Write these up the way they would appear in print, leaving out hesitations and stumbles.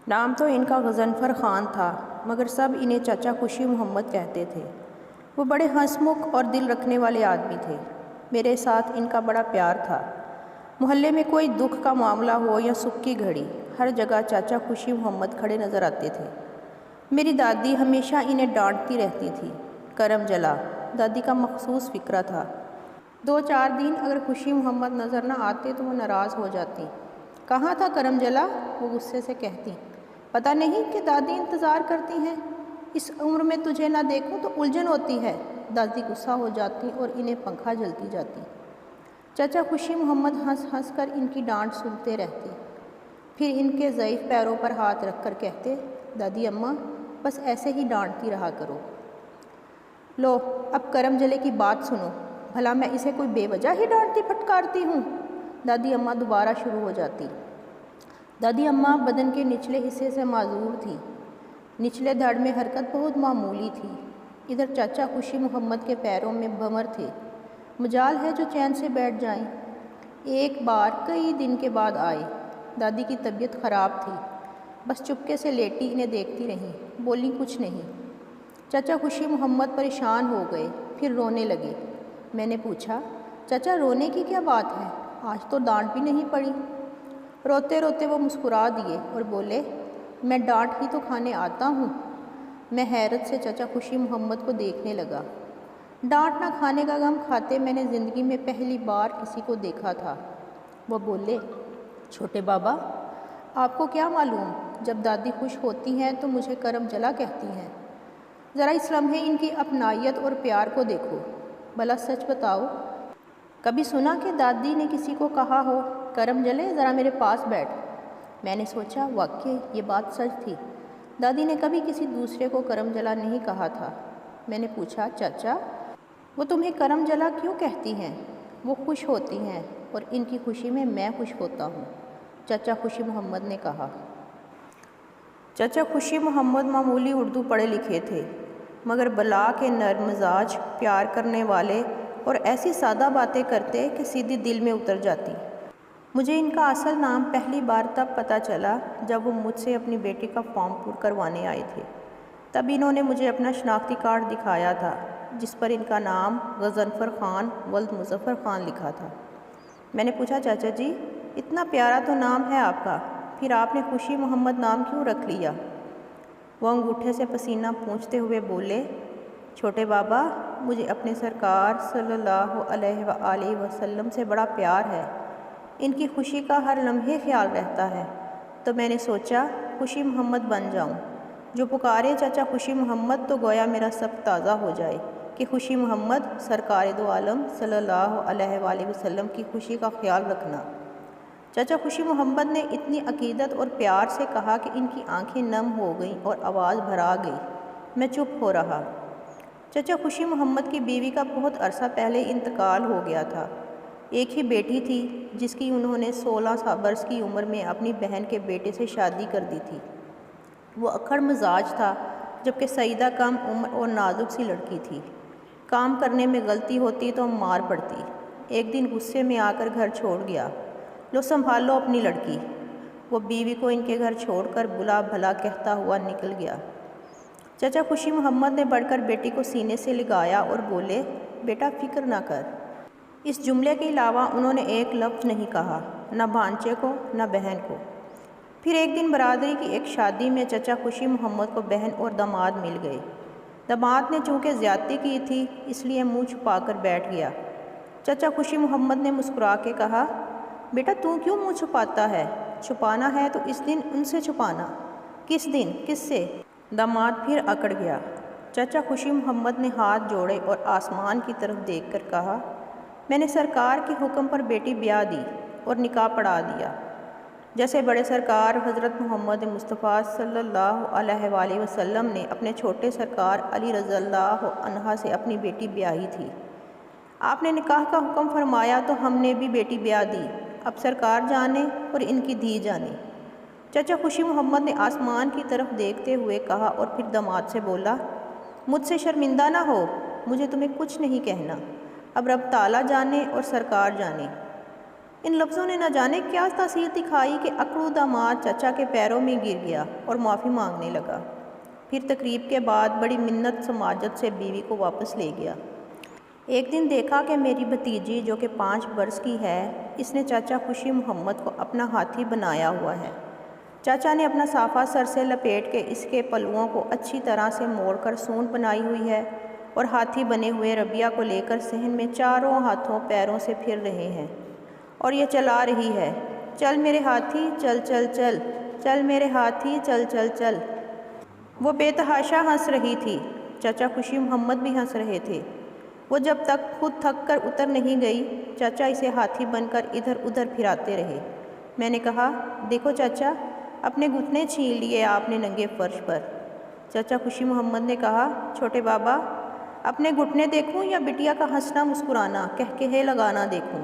نام تو ان کا غضنفر خان تھا، مگر سب انہیں چچا خوشی محمد کہتے تھے۔ وہ بڑے ہنسمکھ اور دل رکھنے والے آدمی تھے۔ میرے ساتھ ان کا بڑا پیار تھا۔ محلے میں کوئی دکھ کا معاملہ ہو یا سکھ کی گھڑی، ہر جگہ چاچا خوشی محمد کھڑے نظر آتے تھے۔ میری دادی ہمیشہ انہیں ڈانٹتی رہتی تھی۔ کرم جلا دادی کا مخصوص فکرہ تھا۔ 2-4 دن اگر خوشی محمد نظر نہ آتے تو وہ ناراض ہو جاتی۔ کہاں تھا کرم جلا؟ وہ غصے سے کہتی۔ پتہ نہیں کہ دادی انتظار کرتی ہیں، اس عمر میں تجھے نہ دیکھوں تو الجھن ہوتی ہے۔ دادی غصہ ہو جاتی اور انہیں پنکھا جلتی جاتی۔ چچا خوشی محمد ہنس ہنس کر ان کی ڈانٹ سنتے رہتے، پھر ان کے ضعیف پیروں پر ہاتھ رکھ کر کہتے، دادی اماں بس ایسے ہی ڈانٹتی رہا کرو۔ لو اب کرم جلے کی بات سنو، بھلا میں اسے کوئی بے وجہ ہی ڈانٹتی پھٹکارتی ہوں؟ دادی اماں دوبارہ شروع ہو جاتی۔ دادی اماں بدن کے نچلے حصے سے معذور تھی، نچلے دھڑ میں حرکت بہت معمولی تھی۔ ادھر چاچا خوشی محمد کے پیروں میں بھنور تھے، مجال ہے جو چین سے بیٹھ جائیں۔ ایک بار کئی دن کے بعد آئے۔ دادی کی طبیعت خراب تھی، بس چپکے سے لیٹی انہیں دیکھتی رہیں، بولی کچھ نہیں۔ چچا خوشی محمد پریشان ہو گئے، پھر رونے لگے۔ میں نے پوچھا، چچا رونے کی کیا بات ہے؟ آج تو ڈانٹ بھی نہیں پڑی۔ روتے روتے وہ مسکرا دیے اور بولے، میں ڈانٹ ہی تو کھانے آتا ہوں۔ میں حیرت سے چچا خوشی محمد کو دیکھنے لگا۔ ڈانٹ نہ کھانے کا غم کھاتے میں نے زندگی میں پہلی بار کسی کو دیکھا تھا۔ وہ بولے، چھوٹے بابا آپ کو کیا معلوم، جب دادی خوش ہوتی ہیں تو مجھے کرم جلا کہتی ہیں۔ ذرا اس لمحے ان کی اپنائیت اور پیار کو دیکھو۔ بھلا سچ بتاؤ، کبھی سنا کہ دادی نے کسی کو کہا ہو، کرم جلے ذرا میرے پاس بیٹھ؟ میں نے سوچا واقعی یہ بات سچ تھی، دادی نے کبھی کسی دوسرے کو کرم جلا نہیں کہا تھا۔ میں نے پوچھا، چاچا وہ تمہیں کرم جلا کیوں کہتی ہیں؟ وہ خوش ہوتی ہیں اور ان کی خوشی میں خوش ہوتا ہوں، چچا خوشی محمد نے کہا۔ چچا خوشی محمد معمولی اردو پڑھے لکھے تھے، مگر بلا کے نرم مزاج، پیار کرنے والے اور ایسی سادہ باتیں کرتے کہ سیدھی دل میں اتر جاتی۔ مجھے ان کا اصل نام پہلی بار تب پتہ چلا جب وہ مجھ سے اپنی بیٹی کا فارم پور کروانے آئے تھے۔ تب انہوں نے مجھے اپنا شناختی کارڈ دکھایا تھا، جس پر ان کا نام غضنفر خان ولد مظفر خان لکھا تھا۔ میں نے پوچھا، چاچا جی اتنا پیارا تو نام ہے آپ کا، پھر آپ نے خوشی محمد نام کیوں رکھ لیا؟ وہ انگوٹھے سے پسینہ پونچھتے ہوئے بولے، چھوٹے بابا مجھے اپنے سرکار صلی اللہ علیہ وآلہ وسلم سے بڑا پیار ہے، ان کی خوشی کا ہر لمحے خیال رہتا ہے، تو میں نے سوچا خوشی محمد بن جاؤں۔ جو پکارے چچا خوشی محمد تو گویا میرا سب تازہ ہو جائے کہ خوشی محمد سرکار دو عالم صلی اللہ علیہ وآلہ وسلم کی خوشی کا خیال رکھنا۔ چچا خوشی محمد نے اتنی عقیدت اور پیار سے کہا کہ ان کی آنکھیں نم ہو گئیں اور آواز بھرا گئی۔ میں چپ ہو رہا۔ چچا خوشی محمد کی بیوی کا بہت عرصہ پہلے انتقال ہو گیا تھا۔ ایک ہی بیٹی تھی جس کی انہوں نے 16 برس کی عمر میں اپنی بہن کے بیٹے سے شادی کر دی تھی۔ وہ اکھڑ مزاج تھا، جبکہ سعیدہ کم عمر اور نازک سی لڑکی تھی۔ کام کرنے میں غلطی ہوتی تو مار پڑتی۔ ایک دن غصے میں آ کر گھر چھوڑ گیا، لو سنبھال لو اپنی لڑکی۔ وہ بیوی کو ان کے گھر چھوڑ کر بلا بھلا کہتا ہوا نکل گیا۔ چچا خوشی محمد نے بڑھ کر بیٹی کو سینے سے لگایا اور بولے، بیٹا فکر نہ کر۔ اس جملے کے علاوہ انہوں نے ایک لفظ نہیں کہا، نہ بھانچے کو نہ بہن کو۔ پھر ایک دن برادری کی ایک شادی میں چچا خوشی محمد کو بہن اور داماد مل گئے۔ داماد نے چونکہ زیادتی کی تھی اس لیے منہ چھپا کر بیٹھ گیا۔ چچا خوشی محمد نے مسکرا کے کہا، بیٹا تو کیوں منہ چھپاتا ہے؟ چھپانا ہے تو اس دن ان سے چھپانا۔ کس دن؟ کس سے؟ داماد پھر اکڑ گیا۔ چچا خوشی محمد نے ہاتھ جوڑے اور آسمان کی طرف دیکھ کر کہا، میں نے سرکار کے حکم پر بیٹی بیاہ دی اور نکاح پڑھا دیا، جیسے بڑے سرکار حضرت محمد مصطفیٰ صلی اللہ علیہ وآلہ وسلم نے اپنے چھوٹے سرکار علی رضی اللہ عنہ سے اپنی بیٹی بیاہی تھی۔ آپ نے نکاح کا حکم فرمایا تو ہم نے بھی بیٹی بیاہ دی، اب سرکار جانے اور ان کی دھی جانے۔ چچا خوشی محمد نے آسمان کی طرف دیکھتے ہوئے کہا اور پھر داماد سے بولا، مجھ سے شرمندہ نہ ہو، مجھے تمہیں کچھ نہیں کہنا، اب رب تعالیٰ جانے اور سرکار جانے۔ ان لفظوں نے نہ جانے کیا تاثیر دکھائی کہ اکڑو داماد چچا کے پیروں میں گر گیا اور معافی مانگنے لگا۔ پھر تقریب کے بعد بڑی منت سماجت سے بیوی کو واپس لے گیا۔ ایک دن دیکھا کہ میری بھتیجی جو کہ 5 برس کی ہے، اس نے چاچا خوشی محمد کو اپنا ہاتھی بنایا ہوا ہے۔ چاچا نے اپنا صافہ سر سے لپیٹ کے اس کے پلوؤں کو اچھی طرح سے موڑ کر سونڈ بنائی ہوئی ہے اور ہاتھی بنے ہوئے ربیہ کو لے کر صحن میں چاروں ہاتھوں پیروں سے پھر رہے ہیں اور یہ چلا رہی ہے، چل میرے ہاتھی چل چل چل، چل میرے ہاتھی چل چل چل۔ وہ بے تحاشا ہنس رہی تھی، چاچا خوشی محمد بھی ہنس رہے تھے۔ وہ جب تک خود تھک کر اتر نہیں گئی، چاچا اسے ہاتھی بن کر ادھر ادھر پھراتے رہے۔ میں نے کہا، دیکھو چاچا، اپنے گھٹنے چھین لیے آپ نے ننگے فرش پر۔ چاچا خوشی محمد نے کہا، چھوٹے بابا، اپنے گھٹنے دیکھوں یا بٹیا کا ہنسنا مسکرانا کہکہے لگانا دیکھوں؟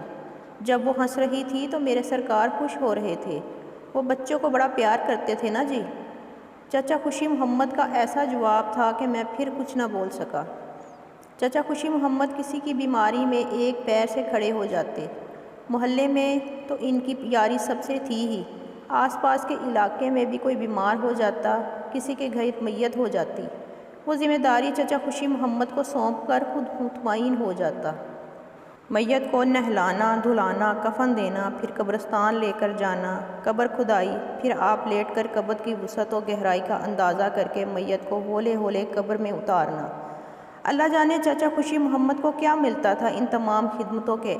جب وہ ہنس رہی تھی تو میرے سرکار خوش ہو رہے تھے، وہ بچوں کو بڑا پیار کرتے تھے نا جی۔ چاچا خوشی محمد کا ایسا جواب تھا کہ میں پھر کچھ نہ بول سکا۔ چاچا خوشی محمد کسی کی بیماری میں ایک پیر سے کھڑے ہو جاتے۔ محلے میں تو ان کی یاری سب سے تھی ہی، آس پاس کے علاقے میں بھی کوئی بیمار ہو جاتا، کسی کے گھر میت ہو جاتی، وہ ذمہ داری چاچا خوشی محمد کو سونپ کر خود مطمئن ہو جاتا۔ میت کو نہلانا دھلانا، کفن دینا، پھر قبرستان لے کر جانا، قبر کھدائی، پھر آپ لیٹ کر قبر کی وسعت و گہرائی کا اندازہ کر کے میت کو ہولے ہولے قبر میں اتارنا۔ اللہ جانے چاچا خوشی محمد کو کیا ملتا تھا ان تمام خدمتوں کے۔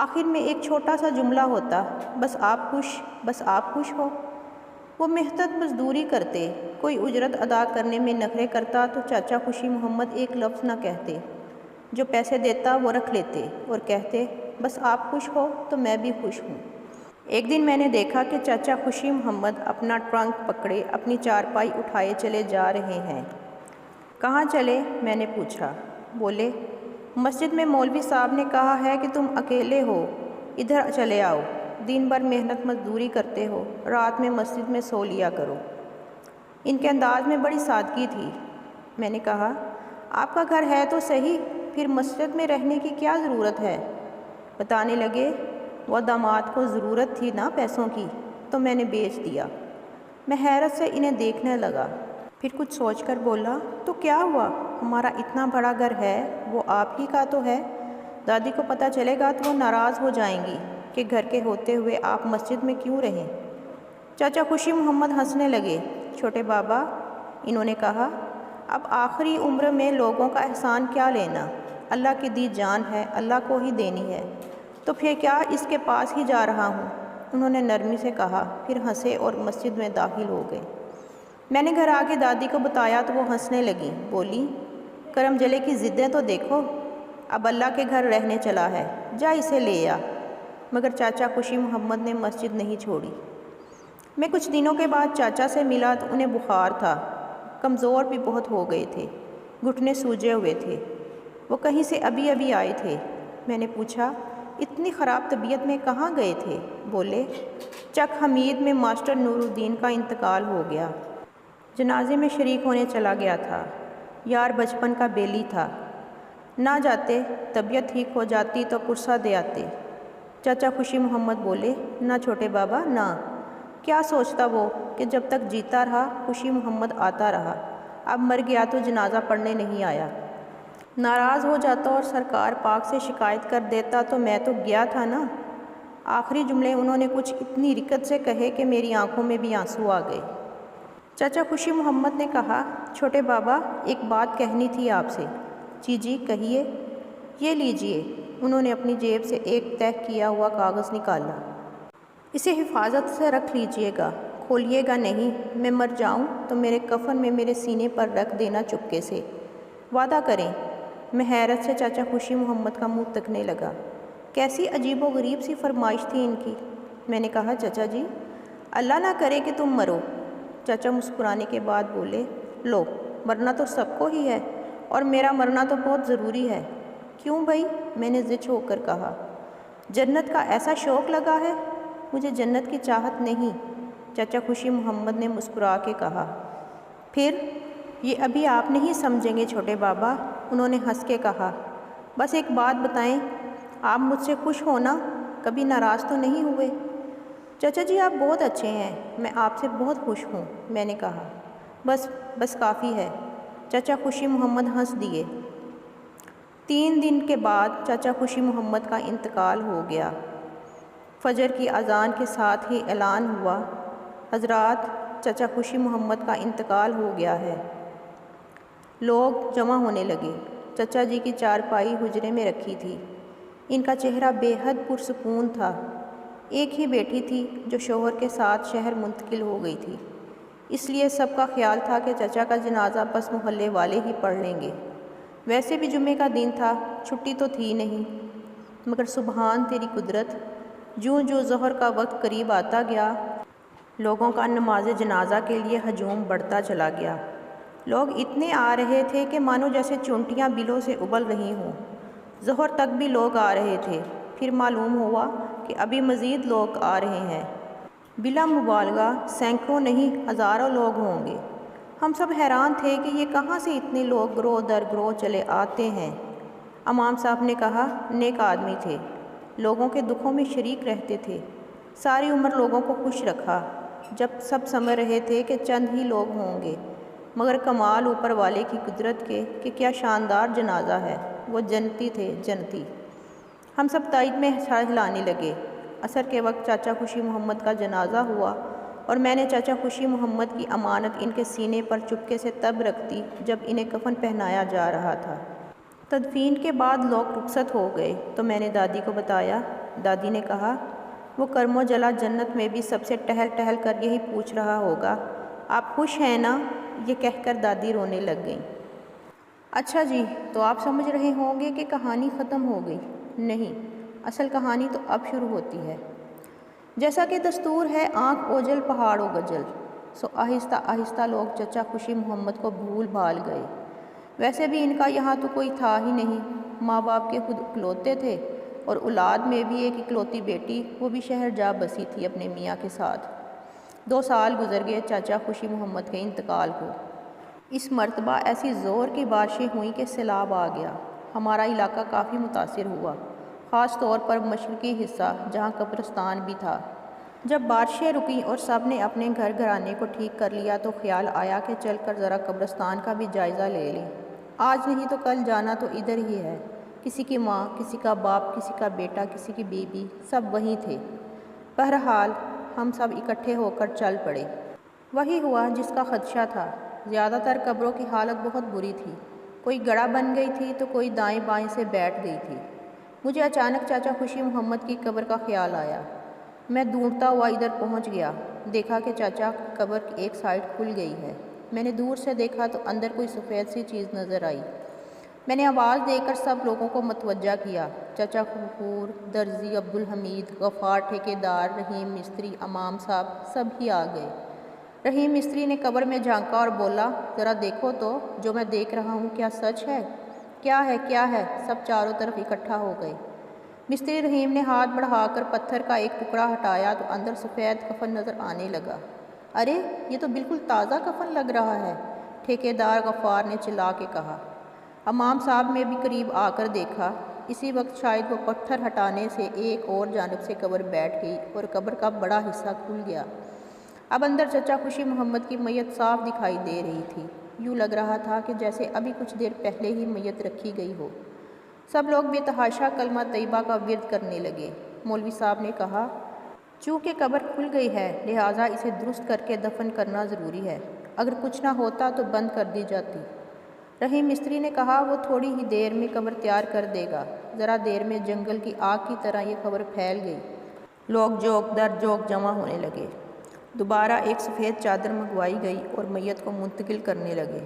آخر میں ایک چھوٹا سا جملہ ہوتا، بس آپ خوش، بس آپ خوش ہو۔ وہ محنت مزدوری کرتے، کوئی اجرت ادا کرنے میں نخرے کرتا تو چاچا خوشی محمد ایک لفظ نہ کہتے، جو پیسے دیتا وہ رکھ لیتے اور کہتے، بس آپ خوش ہو تو میں بھی خوش ہوں۔ ایک دن میں نے دیکھا کہ چاچا خوشی محمد اپنا ٹرنک پکڑے اپنی چارپائی اٹھائے چلے جا رہے ہیں۔ کہاں چلے؟ میں نے پوچھا۔ بولے، مسجد میں مولوی صاحب نے کہا ہے کہ تم اکیلے ہو، ادھر چلے آؤ، دن بھر محنت مزدوری کرتے ہو، رات میں مسجد میں سو لیا کرو۔ ان کے انداز میں بڑی سادگی تھی۔ میں نے کہا، آپ کا گھر ہے تو صحیح، پھر مسجد میں رہنے کی کیا ضرورت ہے؟ بتانے لگے، وہ داماد کو ضرورت تھی نا پیسوں کی، تو میں نے بیچ دیا۔ میں حیرت سے انہیں دیکھنے لگا، پھر کچھ سوچ کر بولا، تو کیا ہوا؟ ہمارا اتنا بڑا گھر ہے، وہ آپ ہی کا تو ہے، دادی کو پتہ چلے گا تو وہ ناراض ہو جائیں گی کہ گھر کے ہوتے ہوئے آپ مسجد میں کیوں رہیں۔ چاچا خوشی محمد ہنسنے لگے۔ چھوٹے بابا، انہوں نے کہا، اب آخری عمر میں لوگوں کا احسان کیا لینا، اللہ کی دی جان ہے، اللہ کو ہی دینی ہے، تو پھر کیا اس کے پاس ہی جا رہا ہوں، انہوں نے نرمی سے کہا، پھر ہنسے اور مسجد میں داخل ہو گئے۔ میں نے گھر آ کے دادی کو بتایا تو وہ ہنسنے لگی، بولی، کرم جلے کی ضدیں تو دیکھو، اب اللہ کے گھر رہنے چلا ہے، جا اسے لے آ۔ مگر چاچا خوشی محمد نے مسجد نہیں چھوڑی۔ میں کچھ دنوں کے بعد چاچا سے ملا تو انہیں بخار تھا، کمزور بھی بہت ہو گئے تھے، گھٹنے سوجے ہوئے تھے، وہ کہیں سے ابھی ابھی آئے تھے۔ میں نے پوچھا، اتنی خراب طبیعت میں کہاں گئے تھے؟ بولے، چک حمید میں ماسٹر نور الدین کا انتقال ہو گیا، جنازے میں شریک ہونے چلا گیا تھا، یار بچپن کا بیلی تھا، نہ جاتے، طبیعت ٹھیک ہو جاتی تو پرسہ دے آتے۔ چاچا خوشی محمد بولے، نہ چھوٹے بابا نہ، کیا سوچتا وہ کہ جب تک جیتا رہا خوشی محمد آتا رہا، اب مر گیا تو جنازہ پڑھنے نہیں آیا۔ ناراض ہو جاتا اور سرکار پاک سے شکایت کر دیتا تو میں تو گیا تھا نا۔ آخری جملے انہوں نے کچھ اتنی رکت سے کہے کہ میری آنکھوں میں بھی آنسو آ گئے۔ چاچا خوشی محمد نے کہا، چھوٹے بابا ایک بات کہنی تھی آپ سے۔ جی کہیے۔ یہ لیجئے، انہوں نے اپنی جیب سے ایک تہہ کیا ہوا کاغذ نکالا، اسے حفاظت سے رکھ لیجئے گا، کھولیے گا نہیں، میں مر جاؤں تو میرے کفن میں میرے سینے پر رکھ دینا چپکے سے، وعدہ کریں۔ میں حیرت سے چاچا خوشی محمد کا منہ تکنے لگا، کیسی عجیب و غریب سی فرمائش تھی ان کی۔ میں نے کہا، چاچا جی، اللہ نہ کرے کہ تم مرو۔ چاچا مسکرانے کے بعد بولے، لو، مرنا تو سب کو ہی ہے اور میرا مرنا تو بہت ضروری ہے۔ کیوں بھائی؟ میں نے زچ ہو کر کہا، جنت کا ایسا شوق لگا ہے؟ مجھے جنت کی چاہت نہیں، چاچا خوشی محمد نے مسکرا کے کہا۔ پھر یہ ابھی آپ نہیں سمجھیں گے چھوٹے بابا، انہوں نے ہنس کے کہا، بس ایک بات بتائیں، آپ مجھ سے خوش ہو نا؟ کبھی ناراض تو نہیں ہوئے؟ چچا جی آپ بہت اچھے ہیں، میں آپ سے بہت خوش ہوں، میں نے کہا۔ بس کافی ہے، چچا خوشی محمد ہنس دیے۔ 3 دن کے بعد چچا خوشی محمد کا انتقال ہو گیا۔ فجر کی اذان کے ساتھ ہی اعلان ہوا، حضرات چچا خوشی محمد کا انتقال ہو گیا ہے۔ لوگ جمع ہونے لگے۔ چچا جی کی چارپائی حجرے میں رکھی تھی۔ ان کا چہرہ بے حد پرسکون تھا۔ ایک ہی بیٹی تھی جو شوہر کے ساتھ شہر منتقل ہو گئی تھی، اس لیے سب کا خیال تھا کہ چچا کا جنازہ بس محلے والے ہی پڑھ لیں گے۔ ویسے بھی جمعے کا دن تھا، چھٹی تو تھی نہیں، مگر سبحان تیری قدرت، جوں جوں ظہر کا وقت قریب آتا گیا، لوگوں کا نماز جنازہ کے لیے ہجوم بڑھتا چلا گیا۔ لوگ اتنے آ رہے تھے کہ مانو جیسے چونٹیاں بلوں سے ابل رہی ہوں۔ ظہر تک بھی لوگ آ رہے تھے، پھر معلوم ہوا کہ ابھی مزید لوگ آ رہے ہیں۔ بلا مبالغہ سینکڑوں نہیں ہزاروں لوگ ہوں گے۔ ہم سب حیران تھے کہ یہ کہاں سے اتنے لوگ گروہ در گروہ چلے آتے ہیں۔ امام صاحب نے کہا، نیک آدمی تھے، لوگوں کے دکھوں میں شریک رہتے تھے، ساری عمر لوگوں کو خوش رکھا۔ جب سب سمجھ رہے تھے کہ چند ہی لوگ ہوں گے، مگر کمال اوپر والے کی قدرت کے کہ کیا شاندار جنازہ ہے، وہ جنتی تھے، جنتی۔ ہم سب تائید میں سر ہلانے لگے۔ عصر کے وقت چاچا خوشی محمد کا جنازہ ہوا اور میں نے چاچا خوشی محمد کی امانت ان کے سینے پر چپکے سے تب رکھ دی جب انہیں کفن پہنایا جا رہا تھا۔ تدفین کے بعد لوگ رخصت ہو گئے تو میں نے دادی کو بتایا۔ دادی نے کہا، وہ کرم و جلا جنت میں بھی سب سے ٹہل ٹہل کر یہی پوچھ رہا ہوگا، آپ خوش ہیں نا؟ یہ کہہ کر دادی رونے لگ گئیں۔ اچھا جی، تو آپ سمجھ رہے ہوں گے کہ کہانی ختم ہو گئی۔ نہیں، اصل کہانی تو اب شروع ہوتی ہے۔ جیسا کہ دستور ہے، آنکھ اوجل پہاڑ و گجل، سو آہستہ آہستہ لوگ چچا خوشی محمد کو بھول بھال گئے۔ ویسے بھی ان کا یہاں تو کوئی تھا ہی نہیں، ماں باپ کے خود اکلوتے تھے، اور اولاد میں بھی ایک اکلوتی بیٹی، وہ بھی شہر جا بسی تھی اپنے میاں کے ساتھ۔ 2 سال گزر گئے چاچا خوشی محمد کے انتقال کو۔ اس مرتبہ ایسی زور کی بارشیں ہوئیں کہ سیلاب آ گیا۔ ہمارا علاقہ کافی متاثر ہوا، خاص طور پر مشرقی حصہ جہاں قبرستان بھی تھا۔ جب بارشیں رکیں اور سب نے اپنے گھر گھرانے کو ٹھیک کر لیا تو خیال آیا کہ چل کر ذرا قبرستان کا بھی جائزہ لے لیں۔ آج نہیں تو کل جانا تو ادھر ہی ہے۔ کسی کی ماں، کسی کا باپ، کسی کا بیٹا، کسی کی بیوی، سب وہیں تھے۔ بہرحال ہم سب اکٹھے ہو کر چل پڑے۔ وہی ہوا جس کا خدشہ تھا۔ زیادہ تر قبروں کی حالت بہت بری تھی، کوئی گڑھا بن گئی تھی تو کوئی دائیں بائیں سے بیٹھ گئی تھی۔ مجھے اچانک چاچا خوشی محمد کی قبر کا خیال آیا۔ میں ڈھونڈتا ہوا ادھر پہنچ گیا، دیکھا کہ چاچا کی قبر کی ایک سائیڈ کھل گئی ہے۔ میں نے دور سے دیکھا تو اندر کوئی سفید سی چیز نظر آئی۔ میں نے آواز دے کر سب لوگوں کو متوجہ کیا۔ چچا غفور، درزی عبدالحمید، غفار ٹھیکیدار، رحیم مستری، امام صاحب، سب ہی آ گئے۔ رحیم مستری نے قبر میں جھانکا اور بولا، ذرا دیکھو تو، جو میں دیکھ رہا ہوں کیا سچ ہے؟ کیا ہے کیا ہے؟ سب چاروں طرف اکٹھا ہو گئے۔ مستری رحیم نے ہاتھ بڑھا کر پتھر کا ایک ٹکڑا ہٹایا تو اندر سفید کفن نظر آنے لگا۔ ارے یہ تو بالکل تازہ کفن لگ رہا ہے، ٹھیکیدار غفار نے چلا کے کہا۔ امام صاحب نے بھی قریب آ کر دیکھا۔ اسی وقت شاید وہ پتھر ہٹانے سے ایک اور جانب سے قبر بیٹھ گئی اور قبر کا بڑا حصہ کھل گیا۔ اب اندر چچا خوشی محمد کی میت صاف دکھائی دے رہی تھی۔ یوں لگ رہا تھا کہ جیسے ابھی کچھ دیر پہلے ہی میت رکھی گئی ہو۔ سب لوگ بے تحاشا کلمہ طیبہ کا ورد کرنے لگے۔ مولوی صاحب نے کہا، چونکہ قبر کھل گئی ہے لہٰذا اسے درست کر کے دفن کرنا ضروری ہے، اگر کچھ نہ ہوتا تو بند کر دی جاتی۔ رحیم مستری نے کہا، وہ تھوڑی ہی دیر میں قبر تیار کر دے گا۔ ذرا دیر میں جنگل کی آگ کی طرح یہ قبر پھیل گئی۔ لوگ جوک در جوک جمع ہونے لگے۔ دوبارہ ایک سفید چادر منگوائی گئی اور میت کو منتقل کرنے لگے۔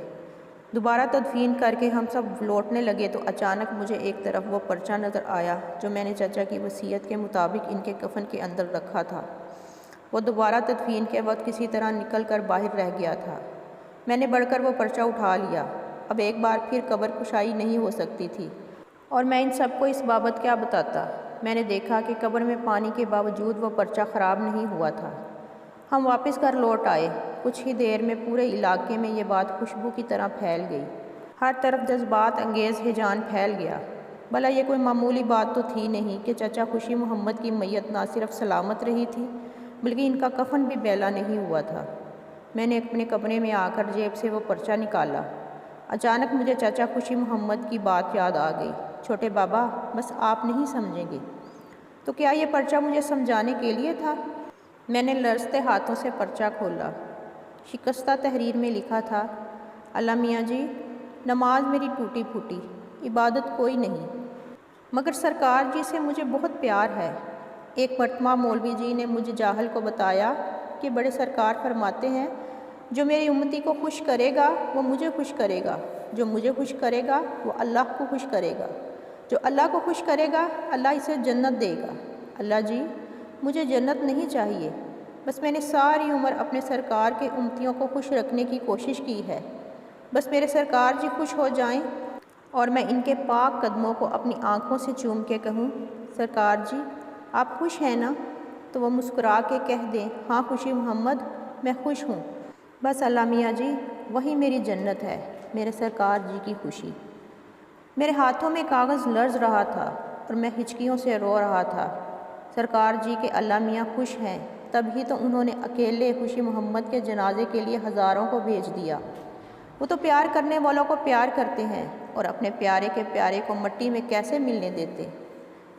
دوبارہ تدفین کر کے ہم سب لوٹنے لگے تو اچانک مجھے ایک طرف وہ پرچہ نظر آیا جو میں نے چچا کی وصیت کے مطابق ان کے کفن کے اندر رکھا تھا۔ وہ دوبارہ تدفین کے وقت کسی طرح نکل کر باہر رہ گیا تھا۔ میں نے بڑھ کر وہ پرچہ اٹھا لیا۔ اب ایک بار پھر قبر کشائی نہیں ہو سکتی تھی اور میں ان سب کو اس بابت کیا بتاتا۔ میں نے دیکھا کہ قبر میں پانی کے باوجود وہ پرچہ خراب نہیں ہوا تھا۔ ہم واپس گھر لوٹ آئے۔ کچھ ہی دیر میں پورے علاقے میں یہ بات خوشبو کی طرح پھیل گئی۔ ہر طرف جذبات انگیز ہیجان پھیل گیا۔ بھلا یہ کوئی معمولی بات تو تھی نہیں کہ چچا خوشی محمد کی میت نہ صرف سلامت رہی تھی بلکہ ان کا کفن بھی بیلا نہیں ہوا تھا۔ میں نے اپنے کمرے میں آ کر جیب سے وہ پرچہ نکالا۔ اچانک مجھے چچا خوشی محمد کی بات یاد آ گئی۔ چھوٹے بابا، بس آپ نہیں سمجھیں گے۔ تو کیا یہ پرچہ مجھے سمجھانے کے لیے تھا؟ میں نے لرزتے ہاتھوں سے پرچہ کھولا۔ شکستہ تحریر میں لکھا تھا، اللہ میاں جی، نماز میری ٹوٹی پھوٹی، عبادت کوئی نہیں، مگر سرکار جی سے مجھے بہت پیار ہے۔ ایک مرتبہ مولوی جی نے مجھے جاہل کو بتایا کہ بڑے سرکار فرماتے ہیں، جو میری امتی کو خوش کرے گا وہ مجھے خوش کرے گا، جو مجھے خوش کرے گا وہ اللہ کو خوش کرے گا، جو اللہ کو خوش کرے گا اللہ اسے جنت دے گا۔ اللہ جی، مجھے جنت نہیں چاہیے، بس میں نے ساری عمر اپنے سرکار کے امتیوں کو خوش رکھنے کی کوشش کی ہے۔ بس میرے سرکار جی خوش ہو جائیں اور میں ان کے پاک قدموں کو اپنی آنکھوں سے چوم کے کہوں، سرکار جی آپ خوش ہیں نا؟ تو وہ مسکرا کے کہہ دیں، ہاں خوشی محمد، میں خوش ہوں۔ بس اللہ میاں جی، وہی میری جنت ہے، میرے سرکار جی کی خوشی۔ میرے ہاتھوں میں کاغذ لرز رہا تھا اور میں ہچکیوں سے رو رہا تھا۔ سرکار جی کے اللہ میاں خوش ہیں، تب ہی تو انہوں نے اکیلے خوشی محمد کے جنازے کے لیے ہزاروں کو بھیج دیا۔ وہ تو پیار کرنے والوں کو پیار کرتے ہیں اور اپنے پیارے کے پیارے کو مٹی میں کیسے ملنے دیتے۔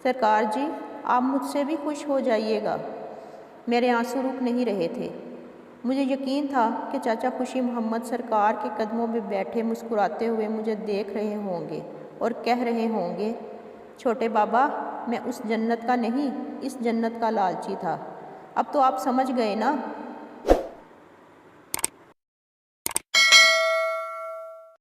سرکار جی آپ مجھ سے بھی خوش ہو جائیے گا۔ میرے آنسو رک نہیں رہے تھے۔ مجھے یقین تھا کہ چاچا خوشی محمد سرکار کے قدموں میں بیٹھے مسکراتے ہوئے مجھے دیکھ رہے ہوں گے اور کہہ رہے ہوں گے، چھوٹے بابا، میں اس جنت کا نہیں، اس جنت کا لالچی تھا۔ اب تو آپ سمجھ گئے نا؟